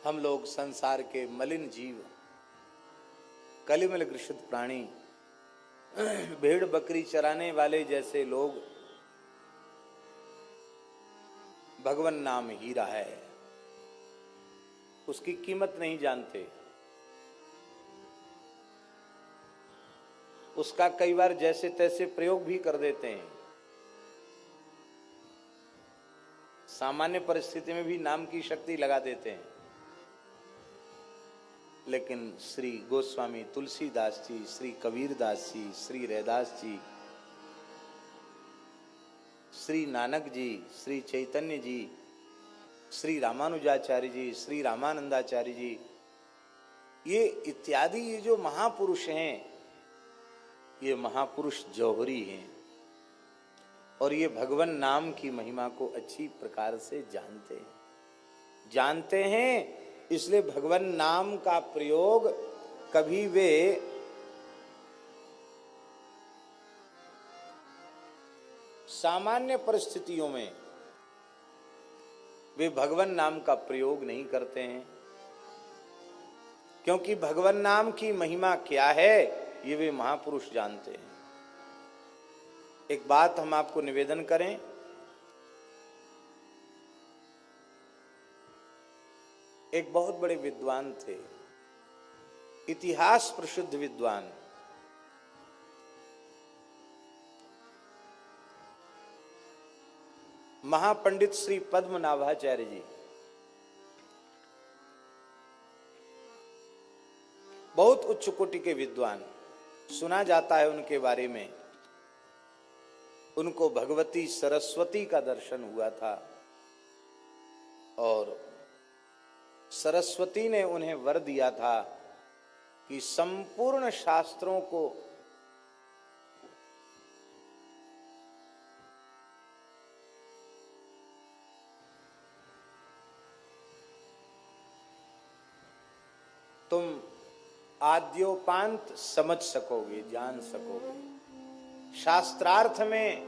हम लोग संसार के मलिन जीव, कलिमल ग्रसित प्राणी, भेड़ बकरी चराने वाले जैसे लोग भगवान नाम हीरा है, उसकी कीमत नहीं जानते। उसका कई बार जैसे तैसे प्रयोग भी कर देते हैं। सामान्य परिस्थिति में भी नाम की शक्ति लगा देते हैं। लेकिन श्री गोस्वामी तुलसीदास जी, श्री कबीरदास जी, श्री रैदास जी, श्री नानक जी, श्री चैतन्य जी, श्री रामानुजाचार्य जी, श्री रामानंदाचार्य जी, ये इत्यादि ये जो महापुरुष हैं, ये महापुरुष जौहरी हैं और ये भगवान नाम की महिमा को अच्छी प्रकार से जानते हैं। इसलिए भगवान नाम का प्रयोग कभी वे सामान्य परिस्थितियों में वे भगवान नाम का प्रयोग नहीं करते हैं, क्योंकि भगवान नाम की महिमा क्या है ये वे महापुरुष जानते हैं। एक बात हम आपको निवेदन करें, एक बहुत बड़े विद्वान थे, इतिहास प्रसिद्ध विद्वान, महापंडित श्री पद्मनाभाचार्य जी। बहुत उच्च कोटि के विद्वान। सुना जाता है उनके बारे में, उनको भगवती सरस्वती का दर्शन हुआ था और सरस्वती ने उन्हें वर दिया था कि संपूर्ण शास्त्रों को तुम आद्योपांत समझ सकोगे, जान सकोगे। शास्त्रार्थ में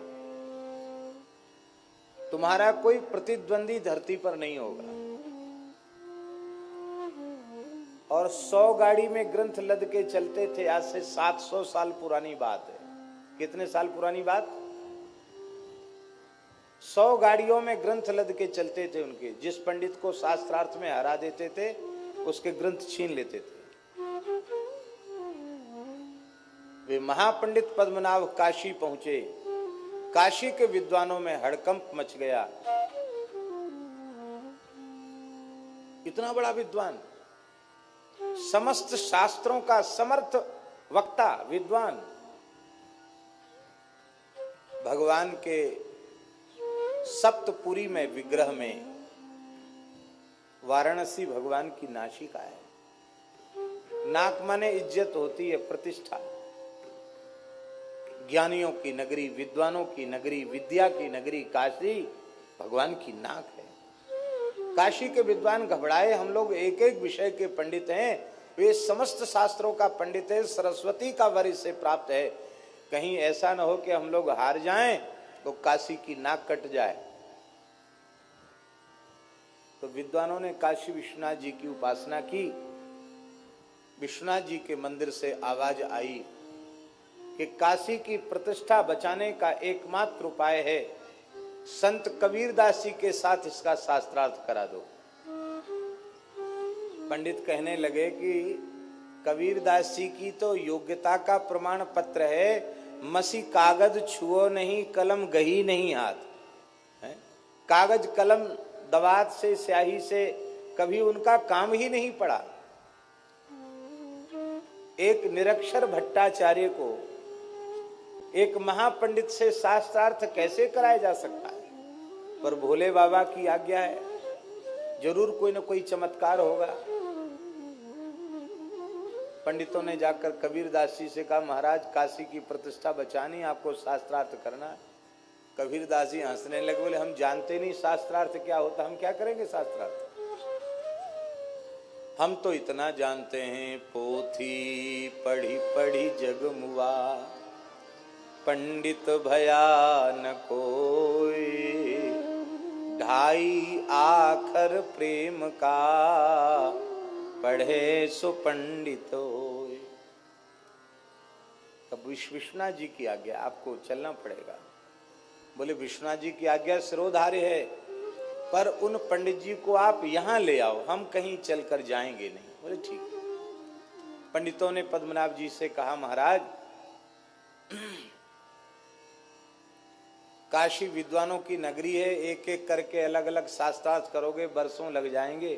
तुम्हारा कोई प्रतिद्वंदी धरती पर नहीं होगा। और 100 गाड़ी में ग्रंथ लद के चलते थे। आज से 700 साल पुरानी बात है। कितने साल पुरानी बात? 100 गाड़ियों में ग्रंथ लद के चलते थे उनके। जिस पंडित को शास्त्रार्थ में हरा देते थे उसके ग्रंथ छीन लेते थे। वे महापंडित पद्मनाभ काशी पहुंचे। काशी के विद्वानों में हड़कंप मच गया। इतना बड़ा विद्वान, समस्त शास्त्रों का समर्थ वक्ता विद्वान, भगवान के सप्तपुरी में विग्रह में वाराणसी भगवान की नासिका है। नाक माने इज्जत होती है, प्रतिष्ठा। ज्ञानियों की नगरी, विद्वानों की नगरी, विद्या की नगरी काशी भगवान की नाक है। काशी के विद्वान घबराए। हम लोग एक एक विषय के पंडित हैं, वे समस्त शास्त्रों का पंडित है, सरस्वती का वर इससे प्राप्त है। कहीं ऐसा न हो कि हम लोग हार जाएं तो काशी की नाक कट जाए। तो विद्वानों ने काशी विश्वनाथ जी की उपासना की। विश्वनाथ जी के मंदिर से आवाज आई कि काशी की प्रतिष्ठा बचाने का एकमात्र उपाय है, संत कबीरदास जी के साथ इसका शास्त्रार्थ करा दो। पंडित कहने लगे कि कबीरदास जी की तो योग्यता का प्रमाण पत्र है, मसी कागज छुओ नहीं, कलम गही नहीं हाथ है। कागज कलम दवात से, स्याही से कभी उनका काम ही नहीं पड़ा। एक निरक्षर भट्टाचार्य को एक महापंडित से शास्त्रार्थ कैसे कराया जा सकता है? पर भोले बाबा की आज्ञा है, जरूर कोई न कोई चमत्कार होगा। पंडितों ने जाकर कबीरदास जी से कहा, महाराज काशी की प्रतिष्ठा बचानी, आपको शास्त्रार्थ करना है। कबीरदास जी हंसने लगे, बोले हम जानते नहीं शास्त्रार्थ क्या होता, हम क्या करेंगे शास्त्रार्थ? हम तो इतना जानते हैं, पोथी पढ़ी पढ़ी जग मुआ, पंडित भया न कोई, भाई आखर प्रेम का, पढ़े सो पंडित होए। तब विश्वनाथ जी की आज्ञा, आपको चलना पड़ेगा। बोले विश्वनाथ जी की आज्ञा सिरोधार्य है, पर उन पंडित जी को आप यहां ले आओ, हम कहीं चलकर जाएंगे नहीं। बोले ठीक है। पंडितों ने पद्मनाभ जी से कहा, महाराज काशी विद्वानों की नगरी है, एक एक करके अलग अलग शास्त्रार्थ करोगे, बरसों लग जाएंगे।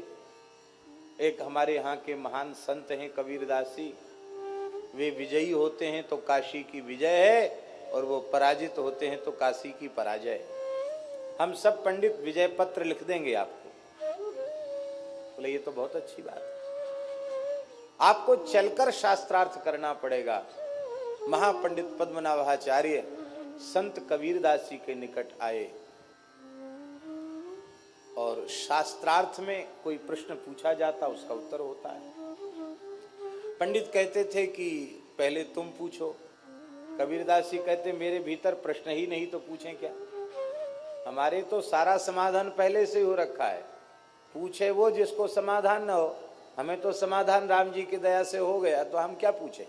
एक हमारे यहाँ के महान संत हैं कबीरदास जी, वे विजयी होते हैं तो काशी की विजय है, और वो पराजित होते हैं तो काशी की पराजय है। हम सब पंडित विजय पत्र लिख देंगे आपको। बोले ये तो बहुत अच्छी बात है, आपको चलकर शास्त्रार्थ करना पड़ेगा। महापंडित पद्मनाभाचार्य संत कबीरदास जी के निकट आए, और शास्त्रार्थ में कोई प्रश्न पूछा जाता उसका उत्तर होता है। पंडित कहते थे कि पहले तुम पूछो, कबीरदास जी कहते मेरे भीतर प्रश्न ही नहीं तो पूछें क्या, हमारे तो सारा समाधान पहले से हो रखा है, पूछे वो जिसको समाधान न हो। हमें तो समाधान राम जी की दया से हो गया, तो हम क्या पूछें।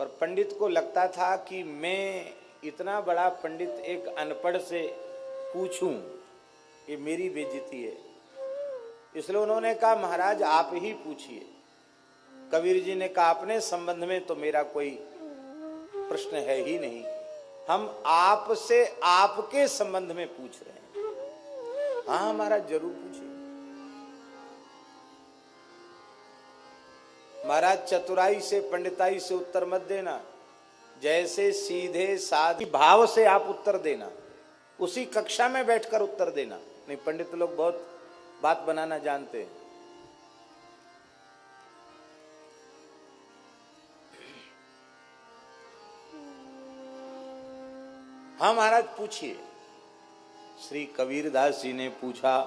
पर पंडित को लगता था कि मैं इतना बड़ा पंडित एक अनपढ़ से पूछूं, ये मेरी बेइज्जती है। इसलिए उन्होंने कहा महाराज आप ही पूछिए। कबीर जी ने कहा अपने संबंध में तो मेरा कोई प्रश्न है ही नहीं, हम आपसे आपके संबंध में पूछ रहे हैं। हाँ महाराज जरूर पूछिए। महाराज चतुराई से पंडिताई से उत्तर मत देना, जैसे सीधे साधे भाव से आप उत्तर देना, उसी कक्षा में बैठकर उत्तर देना। नहीं, पंडित लोग बहुत बात बनाना जानते हैं। हाँ महाराज पूछिए। श्री कबीरदास जी ने पूछा,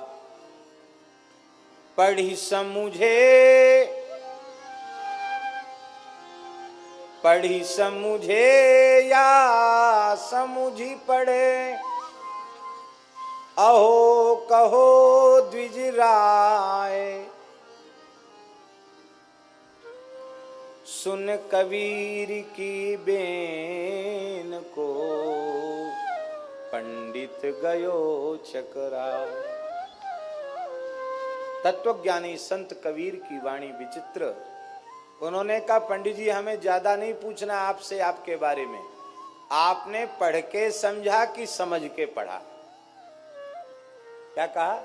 पढ़ी समझे या समुझी पढ़े, अहो कहो द्विज राय, सुन कबीर की बेन को, पंडित गयो चकराए। तत्वज्ञानी संत कबीर की वाणी विचित्र। उन्होंने कहा पंडित जी हमें ज्यादा नहीं पूछना आपसे आपके बारे में, आपने पढ़ के समझा कि समझ के पढ़ा। क्या कहा?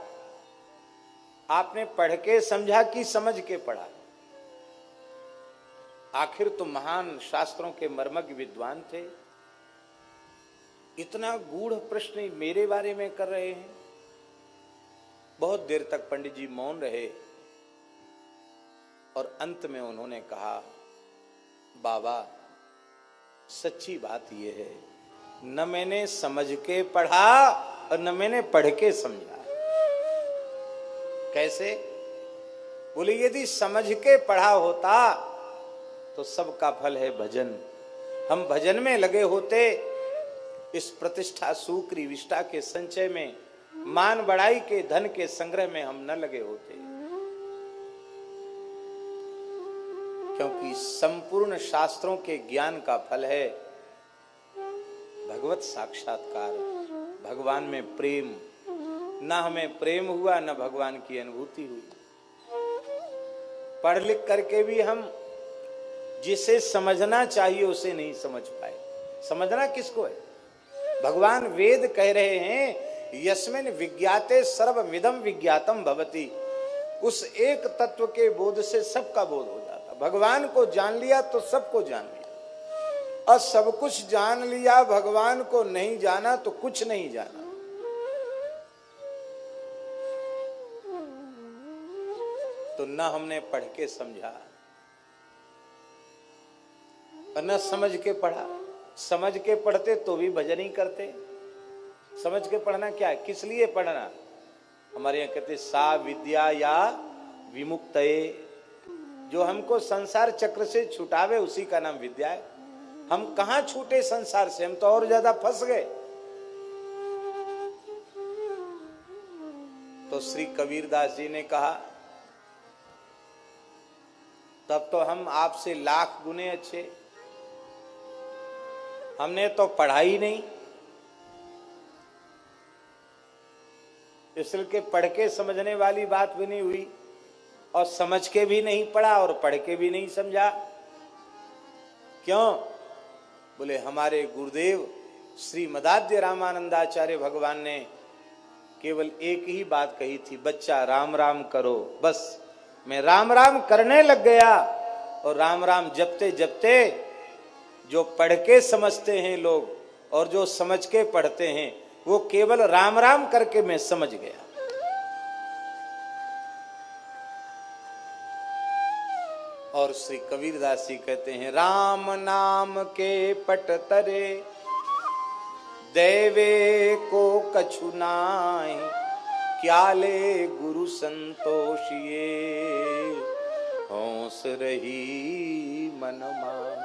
आपने पढ़ के समझा कि समझ के पढ़ा। आखिर तो महान शास्त्रों के मर्मज्ञ विद्वान थे, इतना गूढ़ प्रश्न मेरे बारे में कर रहे हैं। बहुत देर तक पंडित जी मौन रहे, और अंत में उन्होंने कहा बाबा सच्ची बात यह है, न मैंने समझ के पढ़ा और न मैंने पढ़ के समझा। कैसे? बोले यदि समझ के पढ़ा होता तो सबका फल है भजन, हम भजन में लगे होते, इस प्रतिष्ठा सुक्री विष्टा के संचय में, मान बढ़ाई के धन के संग्रह में हम न लगे होते। क्योंकि संपूर्ण शास्त्रों के ज्ञान का फल है भगवत साक्षात्कार, भगवान में प्रेम। न हमें प्रेम हुआ न भगवान की अनुभूति हुई। पढ़ लिख करके भी हम जिसे समझना चाहिए उसे नहीं समझ पाए। समझना किसको है? भगवान वेद कह रहे हैं यस्मिन् विज्ञाते सर्वमिदं विज्ञातम भवति। उस एक तत्व के बोध से सबका बोध हो जाता। भगवान को जान लिया तो सबको जान लिया, और सब कुछ जान लिया, भगवान को नहीं जाना तो कुछ नहीं जाना। तो न हमने पढ़ के समझा और न समझ के पढ़ा। समझ के पढ़ते तो भी भजन ही करते। समझ के पढ़ना क्या है? किस लिए पढ़ना? हमारे यहाँ कहते सा विद्या या विमुक्तये, जो हमको संसार चक्र से छुटावे उसी का नाम विद्या है। हम कहां छूटे संसार से, हम तो और ज्यादा फंस गए। तो श्री कबीरदास जी ने कहा, तब तो हम आपसे लाख गुने अच्छे, हमने तो पढ़ा ही नहीं, इसलिए पढ़ के समझने वाली बात भी नहीं हुई, और समझ के भी नहीं पढ़ा और पढ़ के भी नहीं समझा। क्यों? बोले हमारे गुरुदेव श्री मदाद्य रामानंदाचार्य भगवान ने केवल एक ही बात कही थी, बच्चा राम राम करो। बस मैं राम राम करने लग गया, और राम राम जपते जपते जो पढ़ के समझते हैं लोग और जो समझ के पढ़ते हैं, वो केवल राम राम करके मैं समझ गया। और श्री कबीरदास जी कहते हैं, राम नाम के पट तरे देवे को कछु नाहि, क्या ले गुरु संतोषिए होंस रही मन मान।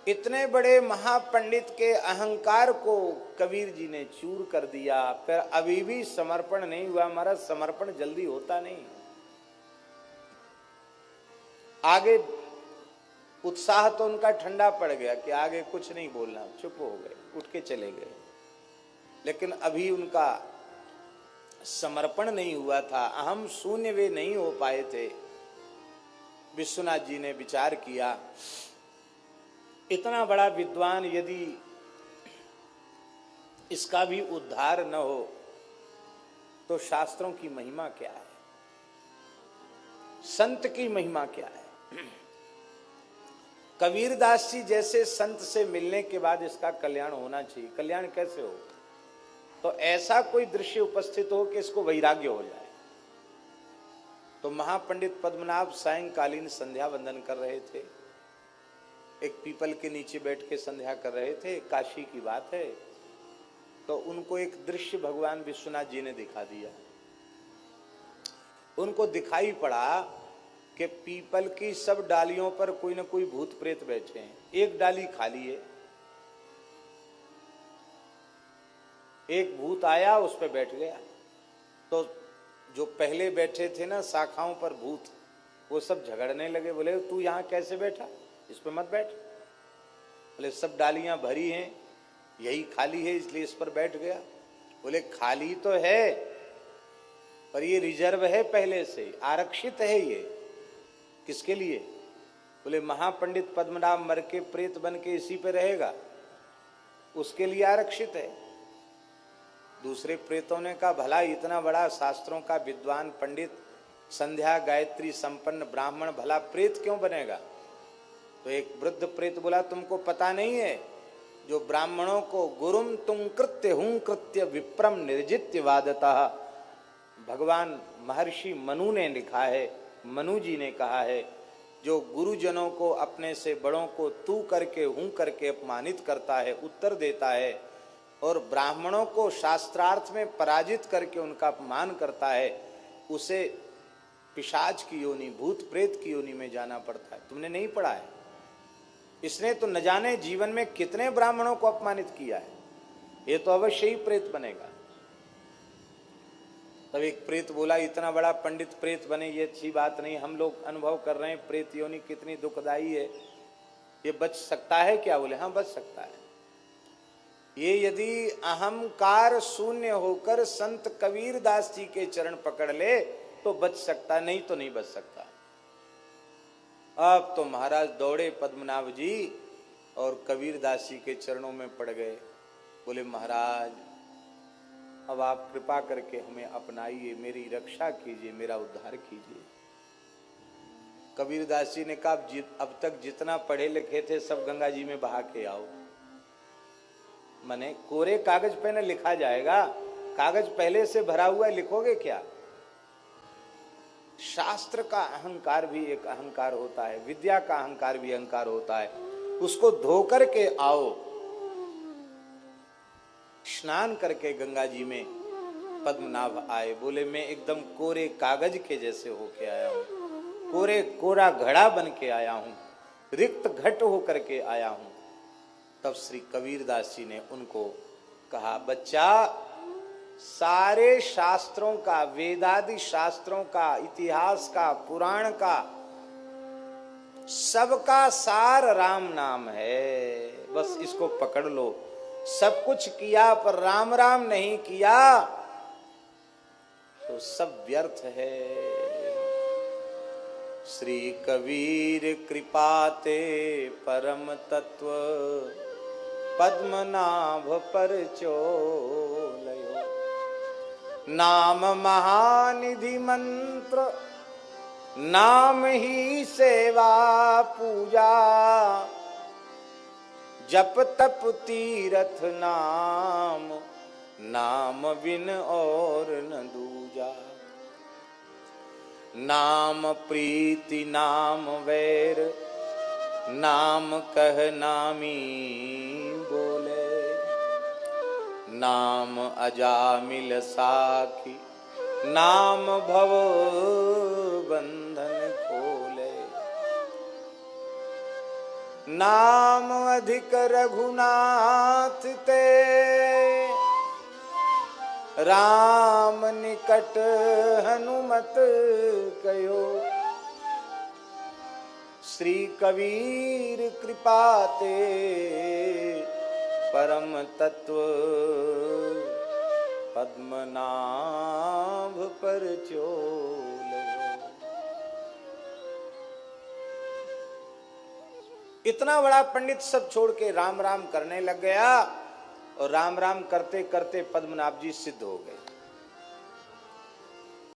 इतने बड़े महापंडित के अहंकार को कबीर जी ने चूर कर दिया, फिर अभी भी समर्पण नहीं हुआ। हमारा समर्पण जल्दी होता नहीं। आगे उत्साह तो उनका ठंडा पड़ गया कि आगे कुछ नहीं बोलना, चुप हो गए, उठ के चले गए। लेकिन अभी उनका समर्पण नहीं हुआ था, अहम शून्य वे नहीं हो पाए थे। विश्वनाथ जी ने विचार किया, इतना बड़ा विद्वान यदि इसका भी उद्धार न हो तो शास्त्रों की महिमा क्या है, संत की महिमा क्या है। कबीरदास जी जैसे संत से मिलने के बाद इसका कल्याण होना चाहिए। कल्याण कैसे हो? तो ऐसा कोई दृश्य उपस्थित हो कि इसको वैराग्य हो जाए। तो महापंडित पद्मनाभ सायंकालीन संध्या वंदन कर रहे थे, एक पीपल के नीचे बैठ के संध्या कर रहे थे, काशी की बात है। तो उनको एक दृश्य भगवान विश्वनाथ जी ने दिखा दिया। उनको दिखाई पड़ा कि पीपल की सब डालियों पर कोई न कोई भूत प्रेत बैठे हैं, एक डाली खाली है। एक भूत आया, उस पर बैठ गया। तो जो पहले बैठे थे ना शाखाओं पर भूत, वो सब झगड़ने लगे। बोले तू यहाँ कैसे बैठा, इस पर मत बैठ। बोले सब डालियां भरी हैं, यही खाली है इसलिए इस पर बैठ गया। बोले खाली तो है पर ये रिजर्व है, पहले से आरक्षित है। ये किसके लिए? बोले महापंडित पद्मनाभ मर के प्रेत बन के इसी पे रहेगा, उसके लिए आरक्षित है। दूसरे प्रेतों ने कहा भला इतना बड़ा शास्त्रों का विद्वान पंडित, संध्या गायत्री संपन्न ब्राह्मण, भला प्रेत क्यों बनेगा? तो एक वृद्ध प्रेत बोला तुमको पता नहीं है, जो ब्राह्मणों को गुरुम तुम कृत्य हूं कृत्य विप्रम निर्जित्य वादतः, भगवान महर्षि मनु ने लिखा है, मनु जी ने कहा है, जो गुरुजनों को अपने से बड़ों को तू करके हूं करके अपमानित करता है, उत्तर देता है, और ब्राह्मणों को शास्त्रार्थ में पराजित करके उनका अपमान करता है, उसे पिशाच की योनि, भूत प्रेत की योनि में जाना पड़ता है। तुमने नहीं पढ़ा है? इसने तो न जाने जीवन में कितने ब्राह्मणों को अपमानित किया है, ये तो अवश्य ही प्रेत बनेगा। तब एक प्रेत बोला इतना बड़ा पंडित प्रेत बने ये अच्छी बात नहीं, हम लोग अनुभव कर रहे हैं प्रेत योनि कितनी दुखदाई है, ये बच सकता है क्या? बोले हाँ बच सकता है। ये यदि अहंकार शून्य होकर संत कबीरदास जी के चरण पकड़ ले तो बच सकता, नहीं तो नहीं बच सकता। अब तो महाराज दौड़े पद्मनाभ जी और कबीरदास जी के चरणों में पड़ गए। बोले महाराज अब आप कृपा करके हमें अपनाइए, मेरी रक्षा कीजिए, मेरा उद्धार कीजिए। कबीरदास जी ने कहा अब तक जितना पढ़े लिखे थे सब गंगा जी में बहा के आओ। माने कोरे कागज पे न लिखा जाएगा, कागज पहले से भरा हुआ है, लिखोगे क्या? शास्त्र का अहंकार भी एक अहंकार होता है, विद्या का अहंकार भी अहंकार होता है, उसको धो करके आओ। स्नान करके गंगा जी में पद्मनाभ आए। बोले मैं एकदम कोरे कागज के जैसे होके आया हूं, कोरा घड़ा बन के आया हूं, रिक्त घट होकर के आया हूं। तब श्री कबीरदास जी ने उनको कहा, बच्चा, सारे शास्त्रों का, वेदादि शास्त्रों का, इतिहास का, पुराण का, सबका सार राम नाम है। बस इसको पकड़ लो। सब कुछ किया पर राम राम नहीं किया तो सब व्यर्थ है। श्री कबीर कृपाते परम तत्व पद्मनाभ पर चोलयो। नाम महानिधि मंत्र, नाम ही सेवा पूजा, जप तप तीरथ नाम, नाम बिन और न दूजा। नाम प्रीति नाम वैर, नाम कह नामी बोले। नाम अजामिल साखी, नाम भव बंधन खोले। नाम अधिक रघुनाथ ते, राम निकट हनुमत कयो। श्री कबीर कृपाते परम तत्व पद्मनाभ पर चोलयो। इतना बड़ा पंडित सब छोड़ के राम राम करने लग गया और राम राम करते करते पद्मनाभ जी सिद्ध हो गए।